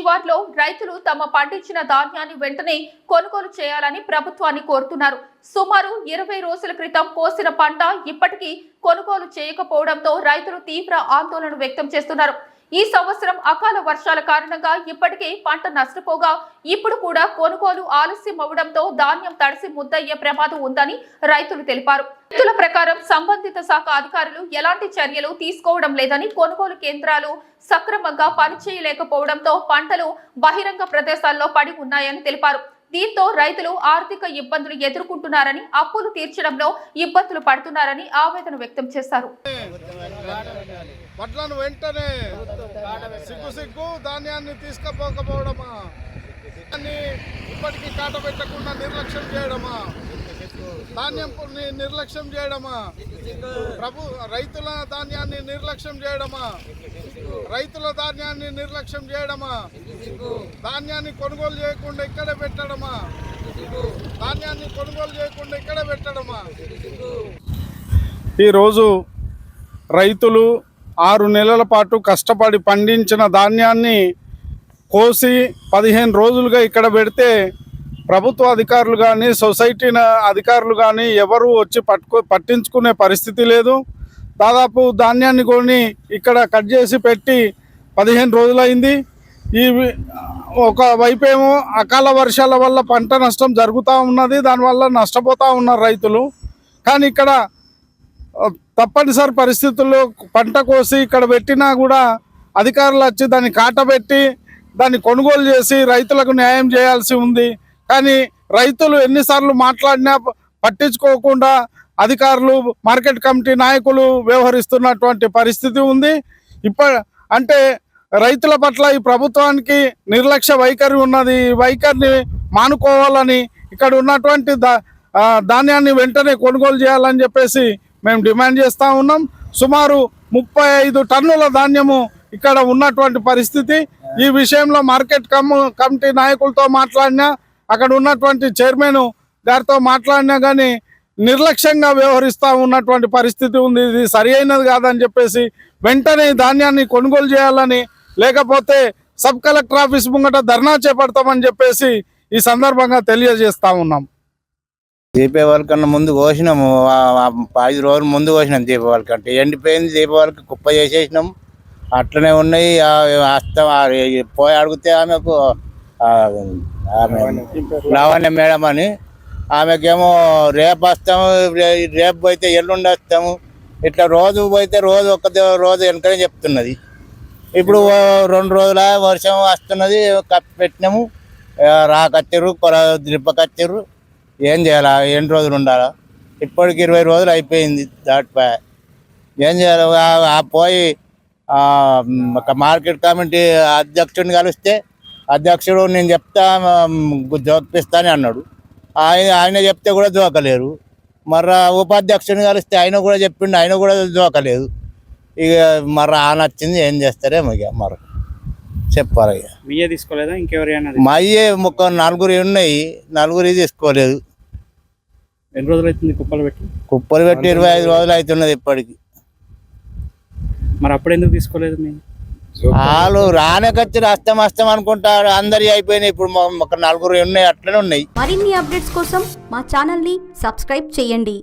శివార్లో రైతులు తమ పండించిన ధాన్యాన్ని వెంటనే కొనుగోలు చేయాలని ప్రభుత్వాన్ని కోరుతున్నారు. సుమారు 20 రోజుల క్రితం కోసిన పంట ఇప్పటికీ కొనుగోలు చేయకపోవడంతో రైతులు తీవ్ర ఆందోళన వ్యక్తం చేస్తున్నారు. ఈ సంవత్సరం అకాల వర్షాల కారణంగా ఇప్పటికే పంట నష్టపోగా ఇప్పుడు కూడా కొనుగోలు ఆలస్యం అవడంతో ధాన్యం తడిసి ముద్దయ్యే ప్రమాదం ఉందని రైతులు తెలిపారు. రైతుల ప్రకారం సంబంధిత శాఖ అధికారులు ఎలాంటి చర్యలు తీసుకోవడం లేదని, కొనుగోలు కేంద్రాలు సక్రమంగా పనిచేయలేకపోవడంతో పంటలు బహిరంగ ప్రదేశాల్లో పడి ఉన్నాయని తెలిపారు. దీంతో రైతులు ఆర్థిక ఇబ్బందులు ఎదుర్కొంటున్నారని, అప్పులు తీర్చడంలో ఇబ్బందులు పడుతున్నారని ఆవేదన వ్యక్తం చేశారు. వడ్లను వెంటనే సిగ్గు ధాన్యాన్ని తీసుకుపోకపోవడమా, ఇప్పటికీ కాట పెట్టకుండా నిర్లక్ష్యం చేయడమా, ధాన్యం నిర్లక్ష్యం చేయడమా, రైతుల ధాన్యాన్ని నిర్లక్ష్యం చేయడమా, రైతుల ధాన్యాన్ని నిర్లక్ష్యం చేయడమా, ధాన్యాన్ని కొనుగోలు చేయకుండా ఇక్కడే పెట్టడమా, ధాన్యాన్ని కొనుగోలు చేయకుండా ఇక్కడే పెట్టడమా. ఈరోజు రైతులు 6 నెలల పాటు కష్టపడి పండించిన ధాన్యాన్ని కోసి 15 రోజులుగా ఇక్కడ పెడితే ప్రభుత్వ అధికారులు కానీ, సొసైటీ అధికారులు కానీ ఎవరు వచ్చి పట్టించుకునే పరిస్థితి లేదు. దాదాపు ధాన్యాన్ని కొని ఇక్కడ కట్ చేసి పెట్టి 15 రోజులైంది. ఈ ఒక వైపేమో అకాల వర్షాల వల్ల పంట నష్టం జరుగుతూ ఉన్నది, దానివల్ల నష్టపోతూ ఉన్నారు రైతులు. కానీ ఇక్కడ తప్పనిసరి పరిస్థితుల్లో పంట కోసి ఇక్కడ పెట్టినా కూడా అధికారులు వచ్చి దాన్ని కాటబెట్టి దాన్ని కొనుగోలు చేసి రైతులకు న్యాయం చేయాల్సి ఉంది. కానీ రైతులు ఎన్నిసార్లు మాట్లాడినా పట్టించుకోకుండా అధికారులు, మార్కెట్ కమిటీ నాయకులు వ్యవహరిస్తున్నటువంటి పరిస్థితి ఉంది. అంటే రైతుల పట్ల ఈ ప్రభుత్వానికి నిర్లక్ష్య వైఖరి ఉన్నది. ఈ వైఖరిని మానుకోవాలని, ఇక్కడ ఉన్నటువంటి ధాన్యాన్ని వెంటనే కొనుగోలు చేయాలని చెప్పేసి మేము డిమాండ్ చేస్తూ ఉన్నాం. సుమారు 35 టన్నుల ధాన్యము ఇక్కడ ఉన్నటువంటి పరిస్థితి. ఈ విషయంలో మార్కెట్ కమిటీ నాయకులతో మాట్లాడినా, అక్కడ ఉన్నటువంటి చైర్మన్ గారితో మాట్లాడినా కానీ నిర్లక్ష్యంగా వ్యవహరిస్తూ ఉన్నటువంటి పరిస్థితి ఉంది. ఇది సరి అయినది కాదని చెప్పేసి వెంటనే ధాన్యాన్ని కొనుగోలు చేయాలని, లేకపోతే సబ్ కలెక్టర్ ఆఫీస్ ముంగట ధర్నా చేపడతామని చెప్పేసి ఈ సందర్భంగా తెలియజేస్తూ ఉన్నాం. దీపావళి కన్నా ముందు కోసినాము, 5 రోజులు ముందు కోసినాం. దీపావళి కంటే ఎండిపోయింది. దీపావళికి కుప్ప చేసేసినాం, అట్లనే ఉన్నాయి. పోయి అడిగితే ఆమెకు లావణ్య మేడం అని, ఆమెకేమో రేపు వస్తాము, రేపు పోయితే ఎల్లుండి వస్తాము, ఇట్లా రోజు పోయితే రోజు రోజు వెనకనే చెప్తున్నది. ఇప్పుడు 2 రోజుల వర్షం వస్తున్నది, కప్పి పెట్టినాము, రాకచ్చారు, దిప్పకచ్చారు. ఏం చేయాలా? ఎన్ని రోజులు ఉండాలా? ఇప్పటికి 20 రోజులు అయిపోయింది దాటిపోయా. ఏం చేయాలి? పోయి మార్కెట్ కమిటీ అధ్యక్షుడిని కలిస్తే అధ్యక్షుడు నేను చెప్తా జోకిస్తానని అన్నాడు. ఆయన చెప్తే కూడా జోకలేరు. మర్రా ఉపాధ్యక్షుడిని కలిస్తే ఆయన కూడా చెప్పిండు, ఆయన కూడా జోకలేదు. ఇక మర్రా నచ్చింది ఏం చేస్తారేమో ఇక మరి చెప్పారు. ఇక మీయే తీసుకోలేదా? ఇంకెవరైనా? మా అయ్యే 4 ఉన్నాయి, 4 తీసుకోలేదు. ఎన్ని రోజులు అవుతుంది కుప్పలు పెట్టి? 25 రోజులు అవుతున్నది ఇప్పటికి. మరి అప్పుడు ఎందుకు తీసుకోలేదు? వాళ్ళు రానకొచ్చి అస్తం అనుకుంటారు. అందరి అయిపోయినాయి. ఇప్పుడు 4 ఉన్నాయి, అట్లనే ఉన్నాయి. మరిన్ని అప్డేట్స్ కోసం మా ఛానల్ ని సబ్స్క్రైబ్ చేయండి.